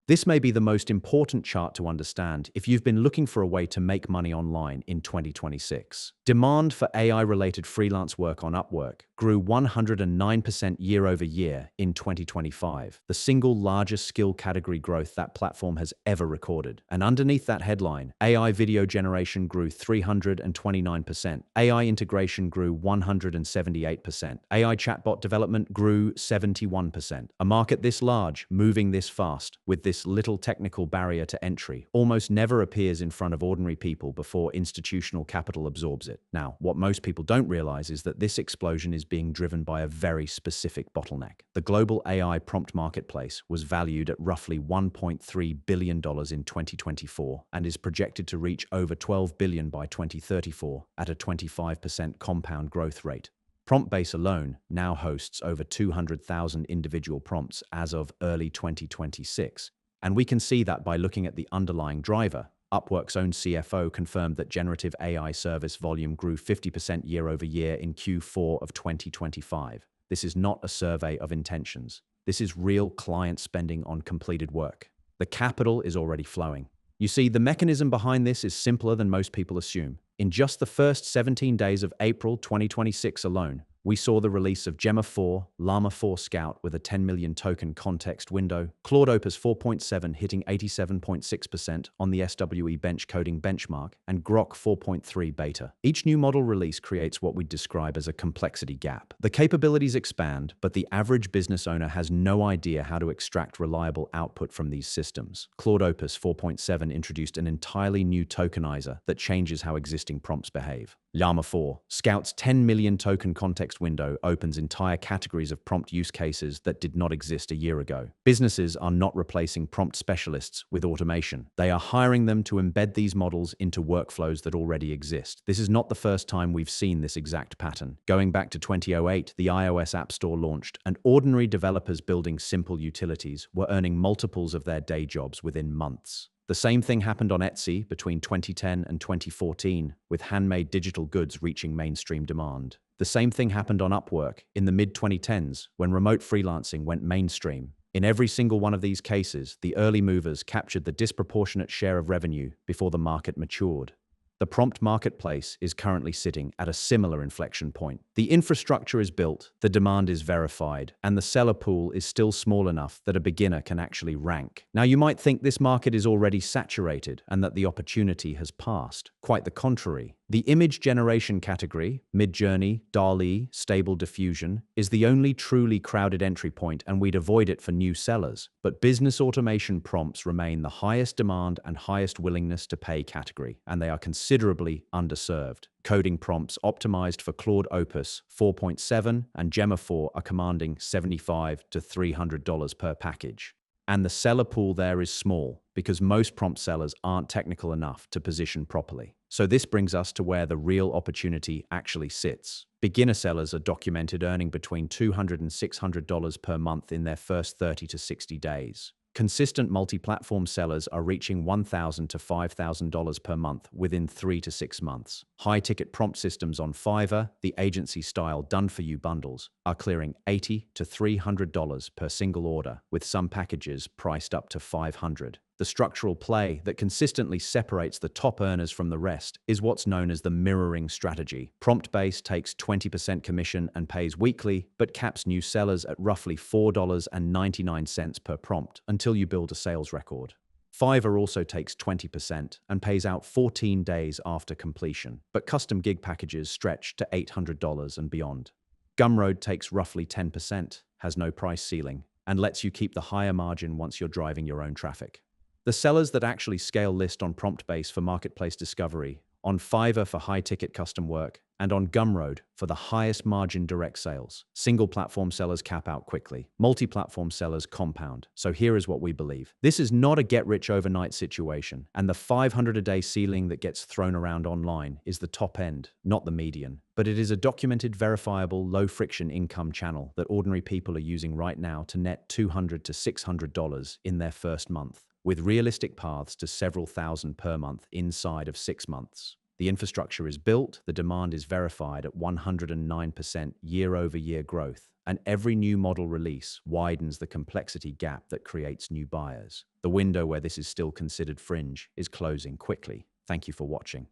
This may be the most important chart to understand if you've been looking for a way to make money online in 2026. Demand for AI-related freelance work on Upwork grew 109% year over year in 2025, the single largest skill category growth that platform has ever recorded. And underneath that headline, AI video generation grew 329%, AI integration grew 178%, AI chatbot development grew 71%. A market this large, moving this fast, with this little technical barrier to entry, almost never appears in front of ordinary people before institutional capital absorbs it. Now, what most people don't realize is that this explosion is being driven by a very specific bottleneck. The global AI prompt marketplace was valued at roughly $1.3 billion in 2024 and is projected to reach over $12 billion by 2034 at a 25% compound growth rate. PromptBase alone now hosts over 200,000 individual prompts as of early 2026. And we can see that by looking at the underlying driver. Upwork's own CFO confirmed that generative AI service volume grew 50% year over year in Q4 of 2025. This is not a survey of intentions. This is real client spending on completed work. The capital is already flowing. You see, the mechanism behind this is simpler than most people assume. In just the first 17 days of April 2026 alone, we saw the release of Gemma 4, Llama 4 Scout with a 10 million token context window, Claude Opus 4.7 hitting 87.6% on the SWE bench coding benchmark, and Grok 4.3 beta. Each new model release creates what we'd describe as a complexity gap. The capabilities expand, but the average business owner has no idea how to extract reliable output from these systems. Claude Opus 4.7 introduced an entirely new tokenizer that changes how existing prompts behave. Llama 4 Scout's 10 million token context window opens entire categories of prompt use cases that did not exist a year ago. Businesses are not replacing prompt specialists with automation. They are hiring them to embed these models into workflows that already exist. This is not the first time we've seen this exact pattern. Going back to 2008, the iOS App Store launched, and ordinary developers building simple utilities were earning multiples of their day jobs within months. The same thing happened on Etsy between 2010 and 2014, with handmade digital goods reaching mainstream demand. The same thing happened on Upwork in the mid-2010s, when remote freelancing went mainstream. In every single one of these cases, the early movers captured the disproportionate share of revenue before the market matured. The prompt marketplace is currently sitting at a similar inflection point. The infrastructure is built, the demand is verified, and the seller pool is still small enough that a beginner can actually rank. Now, you might think this market is already saturated and that the opportunity has passed. Quite the contrary. The image generation category, Midjourney, DALL-E, Stable Diffusion, is the only truly crowded entry point, and we'd avoid it for new sellers. But business automation prompts remain the highest demand and highest willingness to pay category, and they are considerably underserved. Coding prompts optimized for Claude Opus 4.7 and Gemma 4 are commanding $75 to $300 per package. And the seller pool there is small, because most prompt sellers aren't technical enough to position properly. So this brings us to where the real opportunity actually sits. Beginner sellers are documented earning between $200 and $600 per month in their first 30 to 60 days. Consistent multi-platform sellers are reaching $1,000 to $5,000 per month within 3 to 6 months. High-ticket prompt systems on Fiverr, the agency-style done-for-you bundles, are clearing $80 to $300 per single order, with some packages priced up to $500. The structural play that consistently separates the top earners from the rest is what's known as the mirroring strategy. PromptBase takes 20% commission and pays weekly, but caps new sellers at roughly $4.99 per prompt until you build a sales record. Fiverr also takes 20% and pays out 14 days after completion, but custom gig packages stretch to $800 and beyond. Gumroad takes roughly 10%, has no price ceiling, and lets you keep the higher margin once you're driving your own traffic. The sellers that actually scale list on PromptBase for marketplace discovery, on Fiverr for high-ticket custom work, and on Gumroad for the highest margin direct sales. Single-platform sellers cap out quickly. Multi-platform sellers compound. So here is what we believe. This is not a get-rich-overnight situation, and the $500 a day ceiling that gets thrown around online is the top end, not the median. But it is a documented, verifiable, low-friction income channel that ordinary people are using right now to net $200 to $600 in their first month, with realistic paths to several thousand per month inside of 6 months. The infrastructure is built, the demand is verified at 109% year-over-year growth, and every new model release widens the complexity gap that creates new buyers. The window where this is still considered fringe is closing quickly. Thank you for watching.